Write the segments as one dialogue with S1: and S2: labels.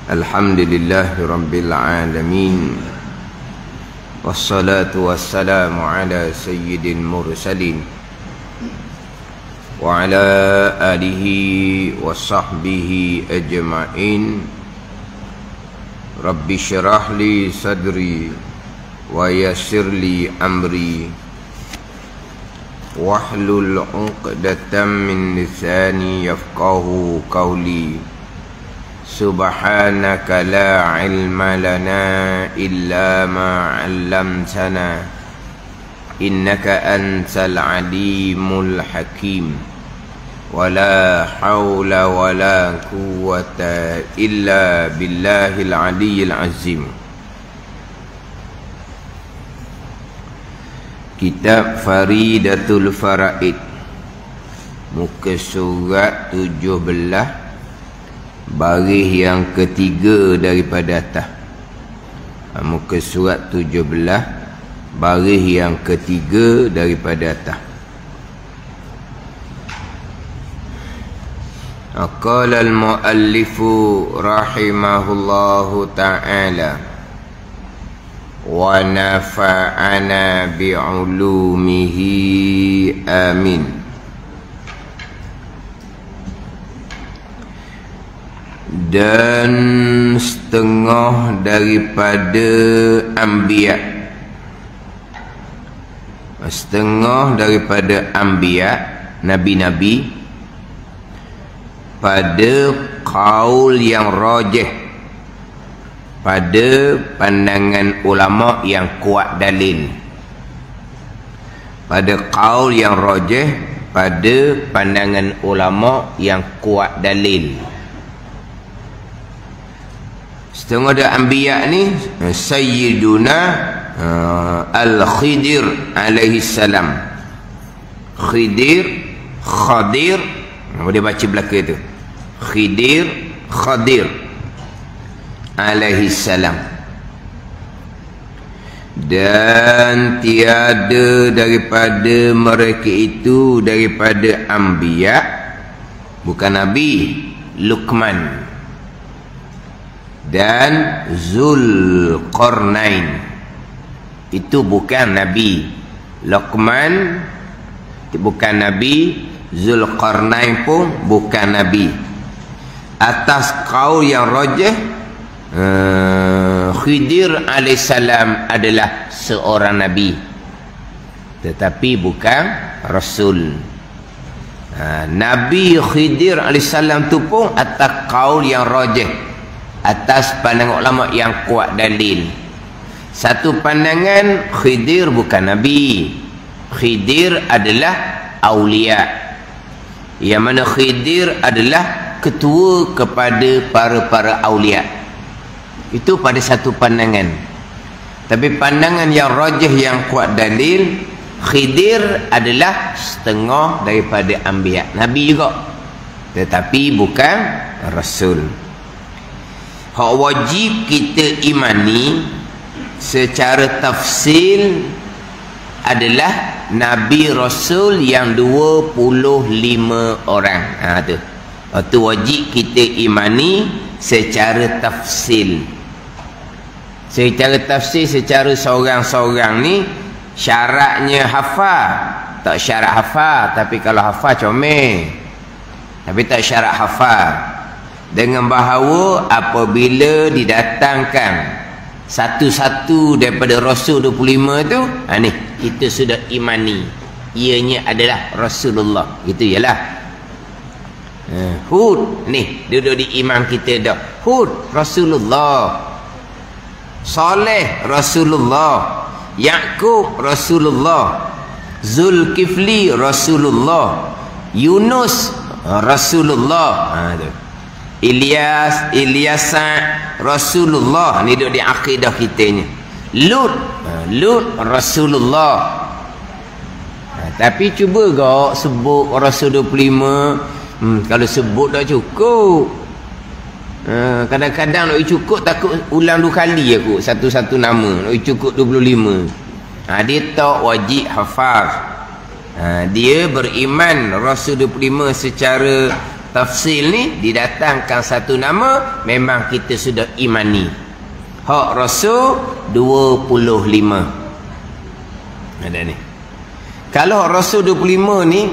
S1: Alhamdulillahi Rabbil Alamin. Wassalatu wassalamu ala sayyidil mursalin wa ala alihi wa sahbihi ajma'in. Rabbi syrah li sadri wa yassir li amri wahlul 'uqdatam min lisani yafqahu qawli. Subhanaka la ilma lana illa ma 'allamtana innaka antal alimul hakim. Wala haula wala quwwata illa billahil aliyyil azim. Kitab Faridatul Faraid, muka surat 17, baris yang ketiga daripada atas. Muka surat 17, baris yang ketiga daripada atas. Qala al-muallifu rahimahullahu ta'ala wa nafa'ana bi'ulumihi amin. Dan setengah daripada anbiya, setengah daripada anbiya, nabi-nabi, pada qaul yang rajih, pada pandangan ulama yang kuat dalil, pada qaul yang rajih, pada pandangan ulama yang kuat dalil. Setengah ada anbiya ni Sayyiduna Al-Khidir alaihi salam. Khadir, dia baca belakang tu, Khadir alaihi salam. Dan tiada daripada mereka itu, daripada anbiya, bukan nabi, Luqman dan Zulqarnain, itu bukan nabi. Luqman bukan nabi, Zulqarnain pun bukan nabi. Atas qaul yang rajih, Khidir alaihissalam adalah seorang nabi, tetapi bukan rasul. Nabi Khidir alaihissalam tu pun atas qaul yang rajih, atas pandangan ulama yang kuat dalil. Satu pandangan, Khidir bukan nabi, Khidir adalah aulia, yang mana Khidir adalah ketua kepada para aulia. Itu pada satu pandangan. Tapi pandangan yang rajih yang kuat dalil, Khidir adalah setengah daripada anbiya, nabi juga, tetapi bukan rasul. Hak wajib kita imani secara tafsil adalah Nabi Rasul yang 25 orang. Itu wajib kita imani secara tafsil. Secara tafsil, secara seorang-seorang ni syaratnya hafal. Tak syarat hafal, tapi kalau hafal comel. Tapi tak syarat hafal. Dengan bahawa apabila didatangkan satu-satu daripada Rasul 25 tu, ni kita sudah imani ianya adalah Rasulullah. Gitu ialah. Hud ni duduk di imam kita dah. Hud Rasulullah, Saleh Rasulullah, Yaqub Rasulullah, Zulkifli Rasulullah, Yunus Rasulullah, Ilyasa Rasulullah. Ni duduk di akidah kita ni. Lut Rasulullah. Tapi cuba kau sebut Rasul 25. Kalau sebut dah cukup. Kadang-kadang nak cukup, takut ulang 2 kali aku satu-satu nama. Nak cukup 25. Dia tak wajib hafaz. Dia beriman Rasul 25 secara tafsil ni didatangkan satu nama, memang kita sudah imani. Hak Rasul 25. Ada ni. Kalau Rasul 25 ni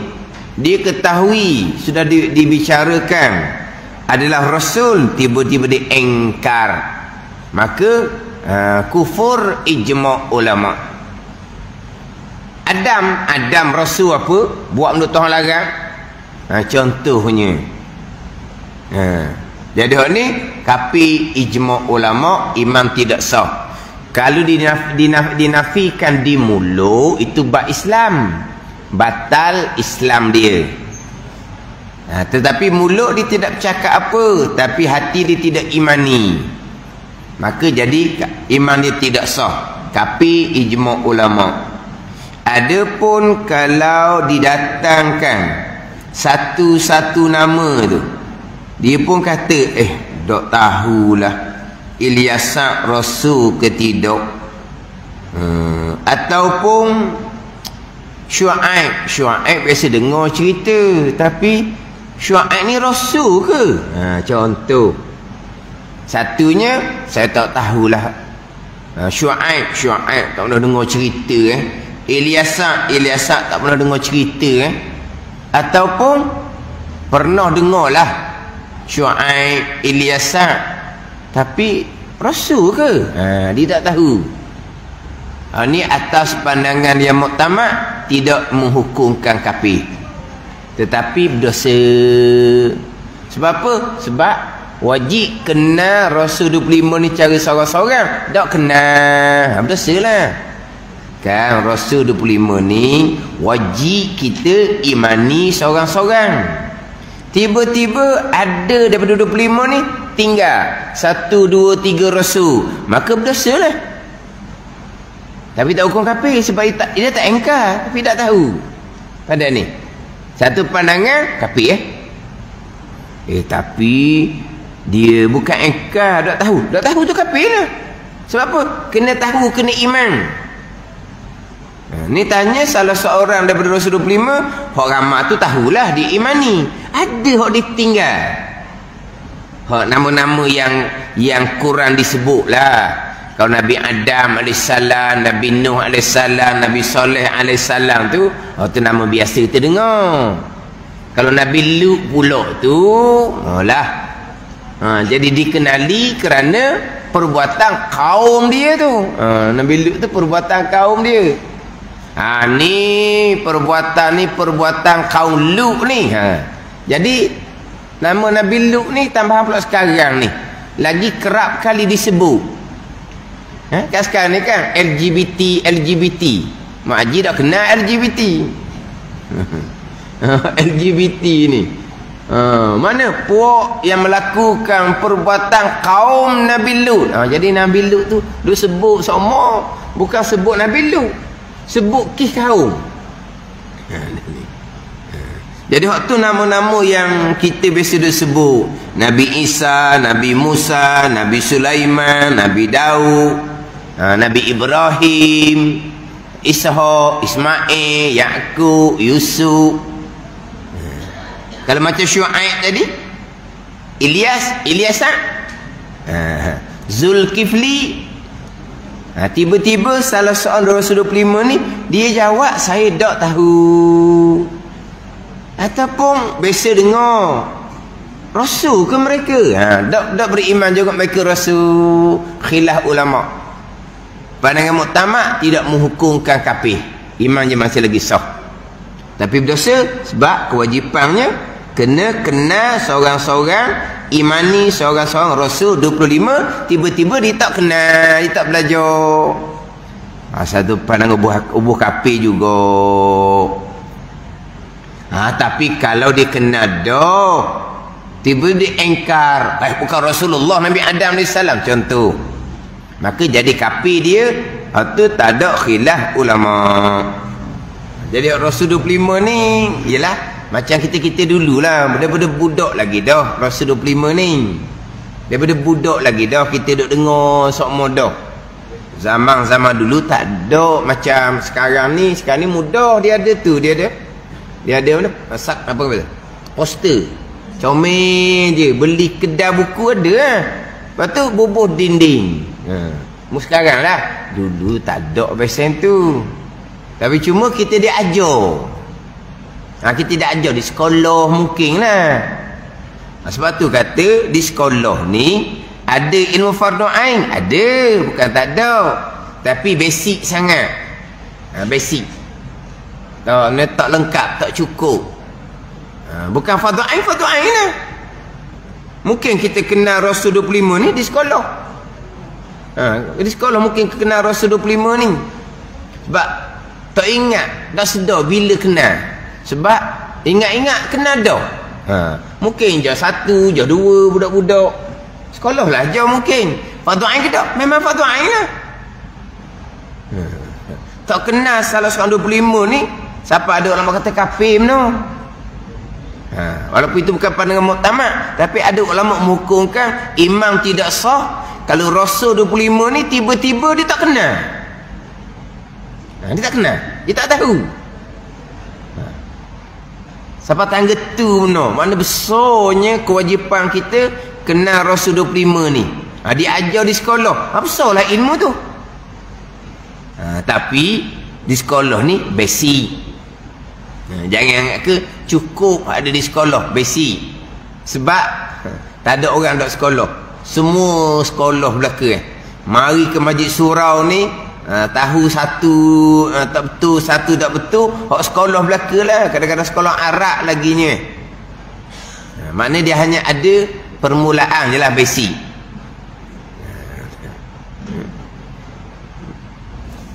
S1: dia ketahui, sudah dibicarakan adalah Rasul, tiba-tiba diengkar, maka kufur ijma' ulama. Adam Rasul apa? Buat benda Tuhan larang. Contohnya. Jadi hak ni kafir ijma' ulama, iman tidak sah. Kalau dinafikan di mulut, itu bab Islam, batal Islam dia. Tetapi mulut dia tidak bercakap apa, tapi hati dia tidak imani, maka jadi iman dia tidak sah. Kafir ijma' ulama. Adapun kalau didatangkan satu-satu nama tu, dia pun kata dok tahulah Ilyasa Rasul ke tidak, ataupun Syuaib biasa dengar cerita, tapi Syuaib ni Rasul ke? Contoh satunya saya tak tahulah. Syuaib tak pernah dengar cerita. Ilyasa tak pernah dengar cerita. Ataupun pernah dengar lah Syuaib, Ilyasa, tapi Rasul ke? Dia tak tahu. Ni atas pandangan yang muktamad, tidak menghukumkan kafir, tetapi berdosa. Sebab apa? Sebab wajib kenal Rasul 25 ni cara seorang-seorang. Tak kenal, berdosa lah. Kan Rasul 25 ni wajib kita imani seorang-seorang. Tiba-tiba ada daripada 25 ni tinggal 1, 2, 3 Rasul, maka berdosa lah. Tapi tak hukum kafir, sebab dia tak engkar, tapi tak tahu. Pada ni satu pandangan kafir. Tapi dia bukan engkar, tak tahu tu kafir lah. Sebab apa? Kena tahu, kena iman. Ni tanya salah seorang daripada Rasul 25, hak ramai tu tahulah dia imani. Ada hak ditinggal, hak nama-nama yang kurang disebut lah. Kalau Nabi Adam AS, Nabi Nuh AS, Nabi Saleh AS tu, tu nama biasa kita dengar. Kalau Nabi Lut pula tu, jadi dikenali kerana perbuatan kaum dia tu. Nabi Lut tu perbuatan kaum dia. Ni perbuatan kaum Lut ni. Jadi nama Nabi Lut ni tambahan pula sekarang ni lagi kerap kali disebut. Kan sekarang ni kan LGBT. Mak Haji dah kenal LGBT. LGBT ni mana puak yang melakukan perbuatan kaum Nabi Lut. Jadi Nabi Lut tu dia sebut sama, bukan sebut Nabi Lut, sebut kisah kaum. Jadi waktu nama-nama yang kita biasa disebut, Nabi Isa, Nabi Musa, Nabi Sulaiman, Nabi Daud, Nabi Ibrahim, Ishaq, Ismail, Yaqub, Yusuf. Kalau macam Syuaib tadi, Ilyasa, Zulkifli. Tiba-tiba salah seorang Rasul 25 ni dia jawab saya tak tahu. Ataupun biasa dengar Rasul ke mereka? Tak beriman juga mereka Rasul. Khilaf ulama. Pandangan muktamad tidak menghukumkan kafir, iman je masih lagi sah. Tapi berdosa sebab kewajipannya kena kenal seorang-seorang, imani seorang-seorang Rasul 25. Tiba-tiba dia tak kenal, dia tak belajar. Satu pandangan ubuh kafir juga. Tapi kalau dia kenal dah, tiba dia engkar, bukan Rasulullah, Nabi Adam AS contoh, maka jadi kafir dia. Itu tak ada khilaf ulama. Jadi Rasul 25 ni ialah macam kita dululah, daripada budak lagi dah Rasul 25 ni. Daripada budak lagi dah kita duk dengar semua dah. Zaman dulu tak ada macam sekarang ni. Sekarang ni mudah, dia ada mana? Masak apa kata? Poster. Comel je. Beli kedai buku ada lah. Lepas tu bubuh dinding. Sekarang lah. Dulu tak ada pesen tu. Tapi cuma kita diajar. Kita tidak ajar di sekolah mungkin lah. Sebab tu kata di sekolah ni ada ilmu fardu ain. Ada. Bukan tak ada. Tapi basic sangat. Basic. Tak lengkap, tak cukup. Bukan fardu ain lah. Mungkin kita kenal Rasul 25 ni di sekolah. Di sekolah mungkin kenal Rasul 25 ni. Sebab tak ingat, tak sedar bila kenal. Sebab ingat-ingat kenal dah. Mungkin jauh 1, jauh 2 budak-budak. Sekolah lah jauh mungkin. Fardu ain ke tak? Memang fardu ain lah. Tak kenal salah seorang 25 ni. Siapa ada ulama kata kafir no. Walaupun itu bukan pandangan muktamad, tapi ada ulama menghukumkan imam tidak sah kalau Rasul 25 ni tiba-tiba dia tak kenal. Dia tak kenal, dia tak tahu. Siapa tangga tu no, mana besarnya kewajipan kita kenal Rasul 25 ni. Diajar di sekolah. Besarlah ilmu tu. Tapi di sekolah ni basic. Jangan anggap ke cukup ada di sekolah basic. Sebab tak ada orang dok sekolah. Semua sekolah belaka. Mari ke Masjid Surau ni tahu satu tak betul, satu tak betul, hak sekolah belaka lah. Kadang-kadang sekolah Arab laginya. Maknanya dia hanya ada permulaan je lah, basic.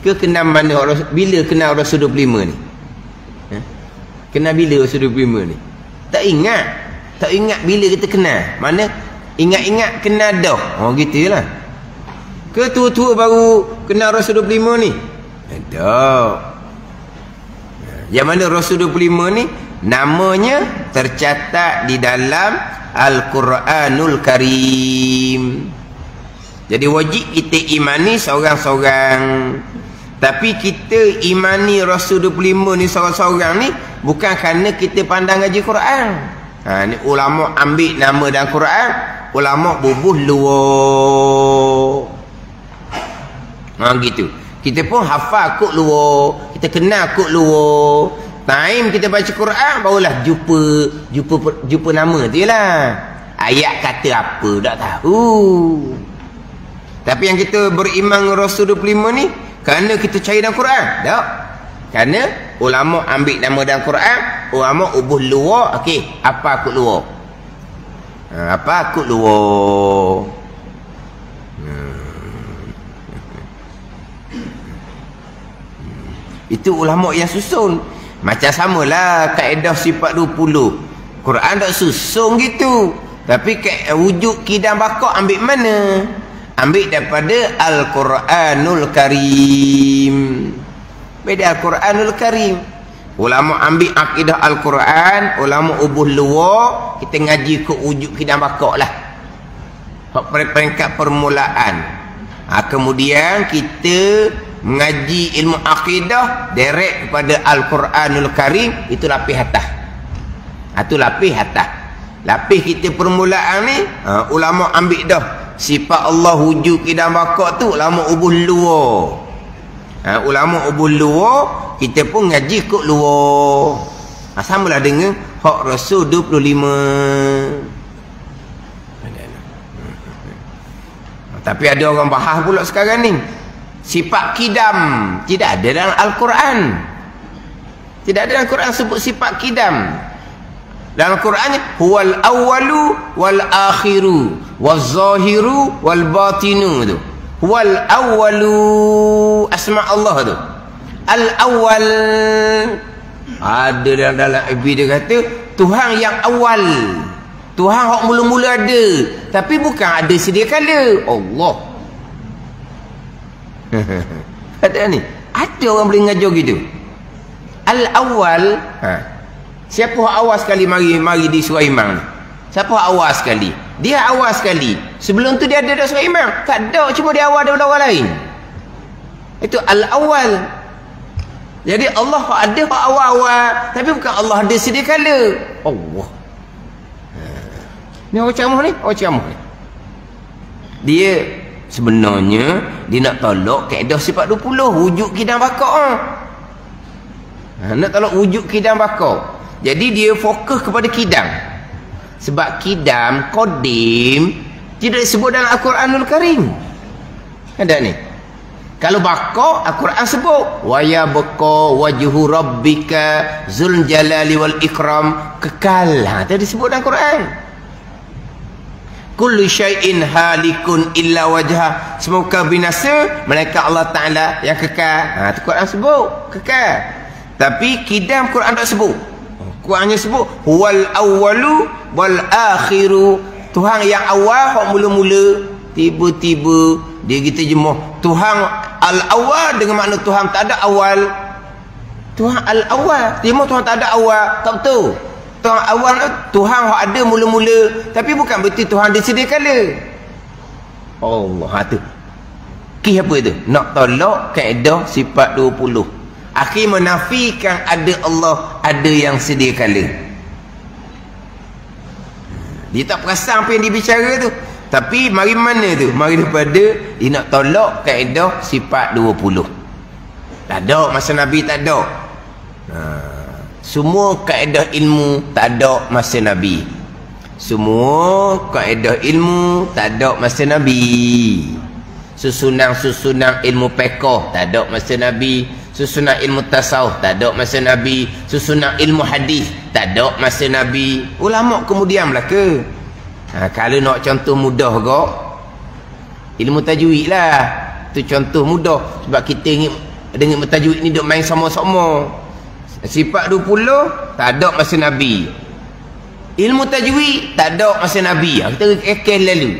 S1: Ke kenal mana bila kenal Rasul 25 ni? Kenal bila Rasul 25 ni? Tak ingat. Tak ingat bila kita kenal. Mana ingat-ingat kenal dah. Gitu lah. Ke tua-tua baru kenal Rasul 25 ni? Tak. Yang mana Rasul 25 ni namanya tercatat di dalam Al-Quranul Karim. Jadi wajib kita imani seorang-seorang. Tapi kita imani Rasul 25 ni seorang-seorang ni bukan kerana kita pandang ngaji Quran. Ni ulama ambil nama dalam Quran, ulama bubuh luar. Gitu. Kita pun hafal kod luar, kita kenal kod luar. Time kita baca Quran barulah jumpa nama tu lah. Ayat kata apa tak tahu. Tapi yang kita beriman Rasul 25 ni kerana kita cari dalam Quran? Tak. Kerana ulama ambil nama dalam Quran, ulama ubuh luar. Okey, apa kod luar? Apa kod luar? Itu ulama yang susun. Macam samalah kaedah sifat 20. Quran tak susun gitu. Tapi wujud kidam bakar ambil mana? Ambil daripada Al-Quranul Karim. Beda Al-Quranul Karim. Ulama ambil akidah Al-Quran, ulama ubuh luar, kita ngaji ke wujud kidam bakar lah. Peringkat permulaan. Kemudian kita mengaji ilmu akidah direct kepada Al-Quranul Karim, itu lapis atas. Itu lapis atas. Lapis kita permulaan ni, ulama ambil dah sifat Allah wujud kidam bakar tu, ulama ubuh luar. Ulama ubuh luar, kita pun ngaji kod luar. Samalah dengan hak Rasul 25. Tapi ada orang bahas pula sekarang ni, sifat kidam tidak ada dalam Al-Quran. Tidak ada dalam Quran sebut sifat kidam. Dalam Qurannya huwal awwalu wal akhiru waz zahiru wal batinu tu. Huwal awwalu asma Allah tu. Al awwal ada dalam Ibn dia kata Tuhan yang awal. Tuhan hak mula-mula ada, tapi bukan ada sedia kala. Allah. Ada ni. Ada orang boleh ngajar gitu. Al awal. Siapa awal sekali mari di surah imam? Siapa awal sekali? Dia awal sekali. Sebelum tu dia ada dah surah imam? Tak ada, cuma dia awal daripada orang lain. Itu al-awwal. Jadi Allah ada awal-awal, tapi bukan Allah ada sedia kala. Allah. Ni orang ceramah ni, orang ceramah ni. Dia sebenarnya dia nak tolak kaedah sifat 20, wujud kidam bakar. Nak tolak wujud kidam bakar. Jadi dia fokus kepada kidam. Sebab kidam, qadim tidak disebut dalam Al-Quranul Karim. Ada ni. Kalau bakar, Al-Quran sebut wa yabqa wajhu rabbika zul jalali wal ikram, kekal. Tadi disebut dalam Quran. Kullu syai'in halikun illa wajhah, semoga binasa melainkan Allah Ta'ala yang kekal. Itu Quran sebut kekal. Tapi kidam Quran tak sebut. Quran hanya sebut huwal awwalu wal akhiru, Tuhan yang awal, hak mula-mula. Tiba-tiba dia kita jemuh Tuhan al-awwal dengan makna Tuhan tak ada awal. Tuhan al-awwal, dia Tuhan tak ada awal, tak betul. Tuhan awal Tuhan yang ada mula-mula, tapi bukan berarti Tuhan dia sedia kala. Allah tu. Ki apa itu? Nak tolak kaedah sifat 20. Akhir menafikan ada Allah, ada yang sedia kala. Dia tak perasan apa yang dibicara tu. Tapi mari mana tu? Mari daripada dia nak tolak kaedah sifat 20. Tak ada masa Nabi, tak ada. Semua kaedah ilmu tak ada masa Nabi. Semua kaedah ilmu tak ada masa Nabi. Susunan-susunan ilmu fiqh tak ada masa Nabi. Susunan ilmu tasawuf tak ada masa Nabi. Susunan ilmu hadis tak ada masa Nabi. Ulama kemudian belaka. Kalau nak contoh mudah kok, ilmu tajwid lah. Tu contoh mudah. Sebab kita dengan tajwid ni duk main sama-sama. Sifat 20 tak ada masa Nabi. Ilmu tajwid tak ada masa Nabi. Kita kekeh lalu.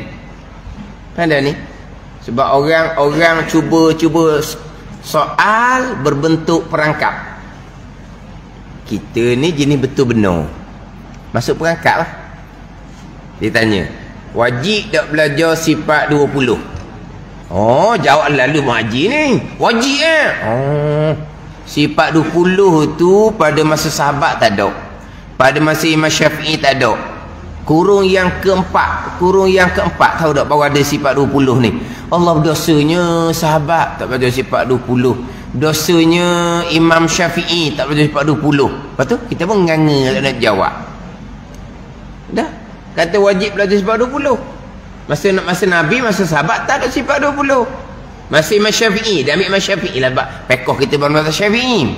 S1: Ada ni. Sebab orang cuba soal berbentuk perangkap. Kita ni jenis betul benar. Masuk perangkap lah. Dia tanya, wajib tak belajar sifat 20? Oh, jawab lalu Mak Haji ni. Wajib sifat 20 tu pada masa sahabat tak ada. Pada masa Imam Syafi'i tak ada. Kurung yang keempat tahu tak baru ada sifat 20 ni. Allah dosanya sahabat tak belajar sifat 20. Dosanya Imam Syafi'i tak belajar sifat 20. Lepas tu kita pun nganga nak jawab. Dah kata wajib belajar sifat 20. Masa Nabi, masa sahabat tak ada sifat 20. Masa Imam Syafi'i, dia ambil Imam Syafi'i lah. Pekoh kita bersama Syafi'i.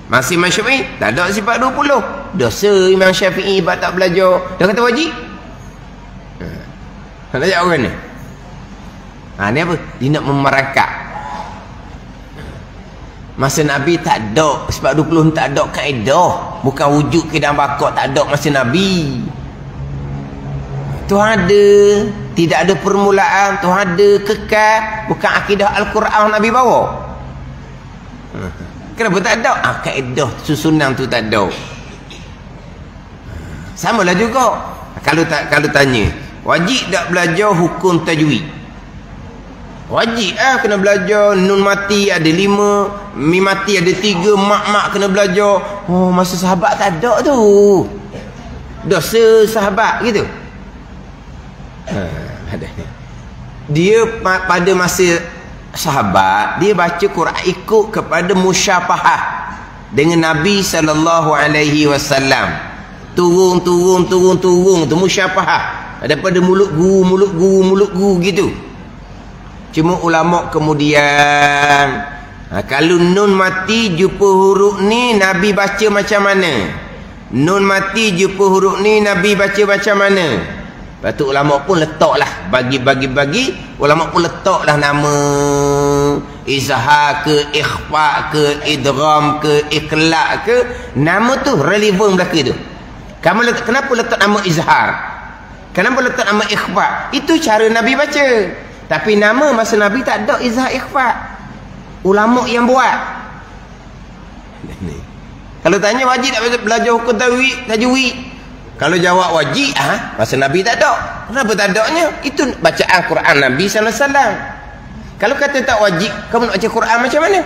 S1: Masa Imam Syafi'i tak ada sifat 20. Dosa Imam Syafi'i sebab tak belajar. Dia kata wajib. Nak jawab orang ni. Ni apa? Dia nak memerangkap. Masa Nabi tak ada sifat 20, tak ada kaedah. Bukan wujud kidam bakar, tak ada masa Nabi. Tuhan ada, tidak ada permulaan. Tuhan ada, kekal. Bukan akidah Al-Quran Nabi bawa. Kenapa tak ada? Kaedah susunan tu tak ada. Samalah juga. Kalau tanya, wajib tak belajar hukum tajwid? Wajib kena belajar. Nun mati ada 5, mim mati ada 3, mak kena belajar. Oh, masa sahabat tak ada tu. Dosa sahabat gitu. Dia pada masa sahabat dia baca Quran ikut kepada musyafahah dengan Nabi SAW. Turun tu musyafahah daripada mulut guru gitu. Cuma ulama kemudian kalau nun mati jumpa huruf ni Nabi baca macam mana? Nun mati jumpa huruf ni Nabi baca macam mana? Lepas tu ulama pun letaklah bagi ulama pun letaklah nama izhar ke, ikhfa ke, idgham ke, iqla ke, nama tu relevan belaka tu. Kenapa letak nama izhar? Kenapa letak nama ikhfa? Itu cara Nabi baca. Tapi nama masa Nabi tak ada izhar ikhfa. Ulama yang buat. Kalau tanya wajib tak belajar hukum tajwid? Kalau jawab wajib, masa Nabi tak ada. Kenapa tak adanya? Itu bacaan Quran Nabi SAW. Kalau kata tak wajib, kamu nak baca Quran macam mana?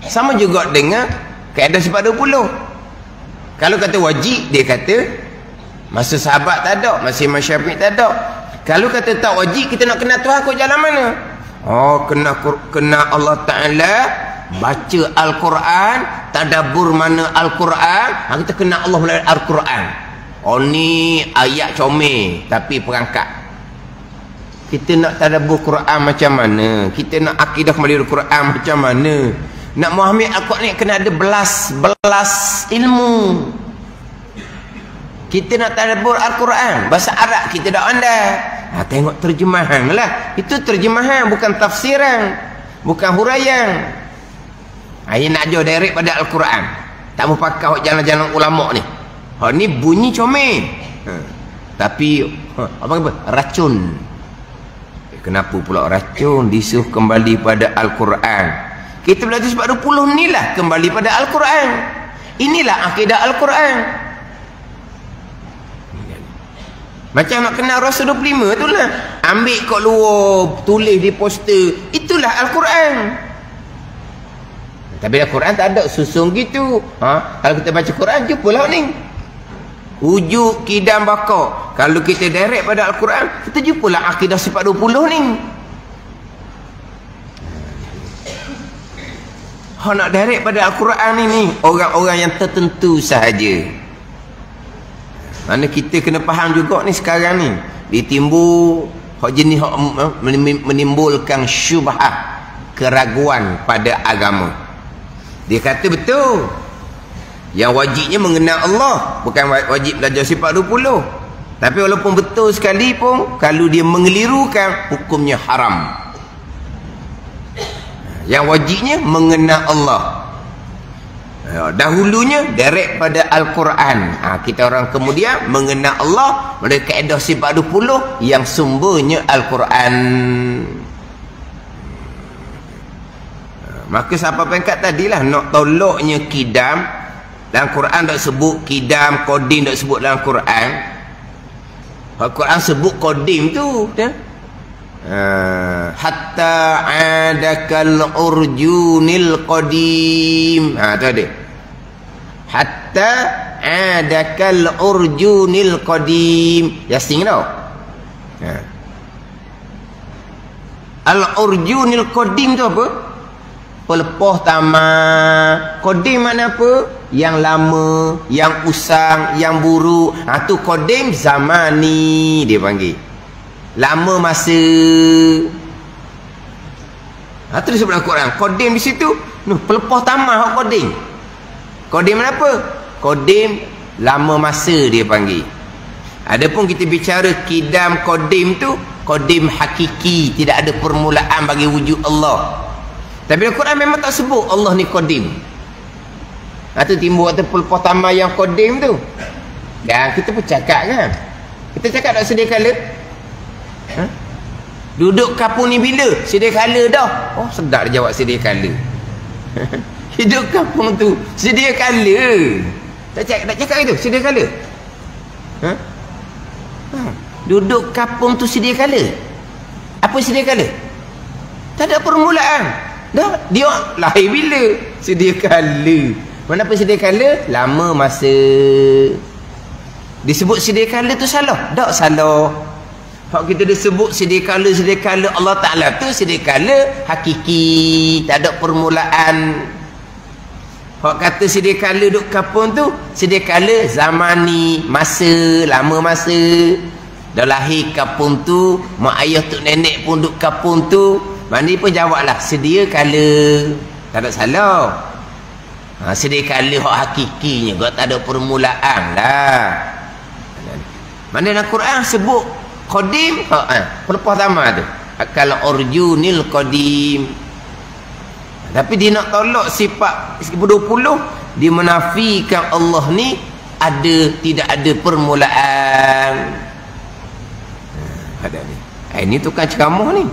S1: Sama juga dengan kaedah sifat 20. Kalau kata wajib, dia kata Masa sahabat tak ada, masa Imam Syafi'i tak ada. Kalau kata tak wajib, kita nak kenal Tuhan kau jalan mana? Oh, kena Allah Ta'ala, baca Al-Quran, tadabbur mana Al-Quran, kita kenal Allah melalui Al-Quran. Oh, ni ayat comel tapi perangkat. Kita nak tadabbur Quran macam mana? Kita nak akidah melalui Al-Quran macam mana? Nak memahami Al-Quran ni kena ada belas ilmu. Kita nak tadabbur Al-Quran, bahasa Arab kita dah pandai. Tengok terjemahan lah. Itu terjemahan, bukan tafsiran, bukan huraian. Yang nak jauh direct pada Al-Quran. Tak mau pakai jalan-jalan ulama' ni. Ni bunyi comel. Tapi apa? Racun. Kenapa pula racun? Disuruh kembali pada Al-Quran. Kita belajar sebab 20 ni lah kembali pada Al-Quran. Inilah akidah Al-Quran. Macam nak kenal Rasul 25 tu lah. Ambil kat luar, tulis di poster. Itulah Al-Quran. Tapi Al-Quran tak ada susun gitu. Kalau kita baca Quran, jumpalah ni. Ujuk, kidam, bakar. Kalau kita direct pada Al-Quran, kita jumpalah akidah sifat 20 ni. Nak direct pada Al-Quran ni, orang-orang yang tertentu sahaja. Mana kita kena faham juga ni sekarang ni. Ditimbul jenis menimbulkan syubhah, keraguan pada agama. Dia kata betul. Yang wajibnya mengenal Allah, bukan wajib belajar sifat 20. Tapi walaupun betul sekali pun, kalau dia mengelirukan, hukumnya haram. Yang wajibnya mengenal Allah. Dahulunya direct pada Al-Quran. Kita orang kemudian mengenal Allah melalui kaedah sifat 20 yang sumbernya Al-Quran. Maka siapa pengkat tadilah nak tolaknya kidam. Dalam Quran tak sebut kidam, kodim tak sebut dalam Quran. Al-Quran sebut kodim tu. Hatta adakal urjunil qadim. Tu ada. Hatta adakal urjunil qadim. Yasin tau. Al-urjunil qadim tu apa? Pelepoh tamak. Qadim makna apa? Yang lama, yang usang, yang buruk. Tu qadim zamani dia panggil. Lama masa. Itu disebut dalam Quran. Qadim di situ, pelepoh tamak qadim. Qadim apa? Qadim lama masa dia panggil. Adapun kita bicara kidam qadim tu, qadim hakiki, tidak ada permulaan bagi wujud Allah. Tapi dalam Quran memang tak sebut Allah ni qadim. Itu timbul kata pelepoh tamak yang qadim tu. Dan kita pun cakap kan. Kita cakap tak sedia kala. Duduk kampung ni bila? Sedia kala dah. Oh, sedap dia jawab sedia kala. Hidup kampung tu sedia kala. Tak cakap itu, sedia kala. Duduk kampung tu sedia kala. Apa sedia kala? Tak ada permulaan. Dah, dia lahir bila? Sedia kala. Kenapa sedia kala? Lama masa. Disebut sedia kala tu salah? Tak salah. Hak kita disebut sedia kala Allah Ta'ala tu sedia kala hakiki, tak ada permulaan. Hak kata sedia kala duk kampung tu sedia kala zamani, masa, lama masa. Dah lahir kampung tu, mak ayah tok nenek pun duk kampung tu. Mandi pun jawablah sedia kala. Tak ada salah. Sedia kala hak hakikinya, kau tak ada permulaan lah. Mana dalam Quran sebut qadim, pelepoh tamak tu. Akal urjunil qadim. Tapi dia nak tolak sifat 20, dia menafikan Allah ni tidak ada permulaan. Ada ni. Ini tukang ceramah ni.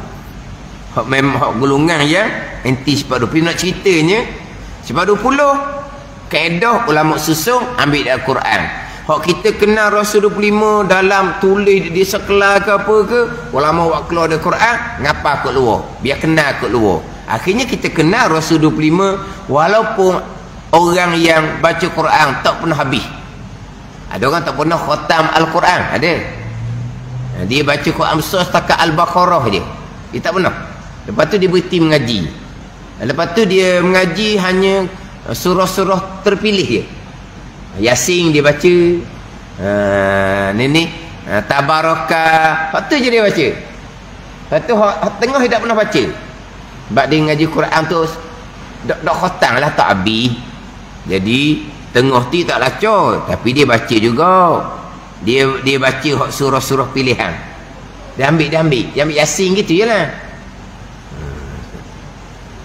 S1: Hak memang hak golongan yang anti sifat 20. Nak ceritanya sifat 20 kaedah ulama susun ambil dari Quran. Hak kita kenal Rasul 25 dalam tulis di sekelah ke apa ke, ulama buat keluar dari Quran, ngapa kat luar? Biar kenal kat luar. Akhirnya kita kenal Rasul 25 walaupun orang yang baca Quran tak pernah habis. Ada orang tak pernah khatam Al-Quran, ada. Dia baca Quran besar setakat Al-Baqarah je. Dia tak pernah. Lepas tu dia berhenti mengaji. Lepas tu dia mengaji hanya surah-surah terpilih je. Yasin dia baca. Tabarakah. Lepas tu je dia baca. Lepas tu tengah dia tak pernah baca. Sebab dia mengaji Quran tu dak khatam lah, tak habis. Jadi tengah tu tak lacur, tapi dia baca juga. Dia baca surah-surah pilihan. Dia ambil Yasin gitu je lah.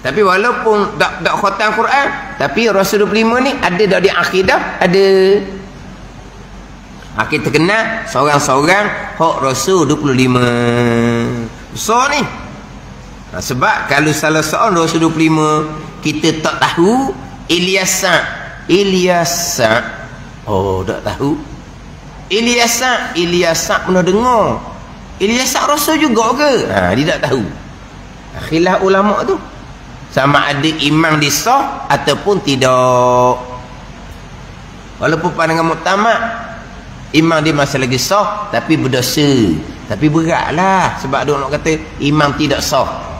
S1: Tapi walaupun tak khatam Quran, tapi Rasul 25 ni ada dak di akidah, ada. Kita kenal seorang-seorang hak Rasul 25. Besar ni. Sebab kalau salah seorang Rasul 25 kita tak tahu, Ilyasa. Oh, tak tahu. Ilyasa pernah dengar. Ilyasa Rasul juga ke? Dia tak tahu. Khilaf ulama tu. Sama ada imam disah ataupun tidak. Walaupun pandangan muktamad, imam dia masih lagi sah tapi berdosa. Tapi beratlah sebab dia nak kata imam tidak sah.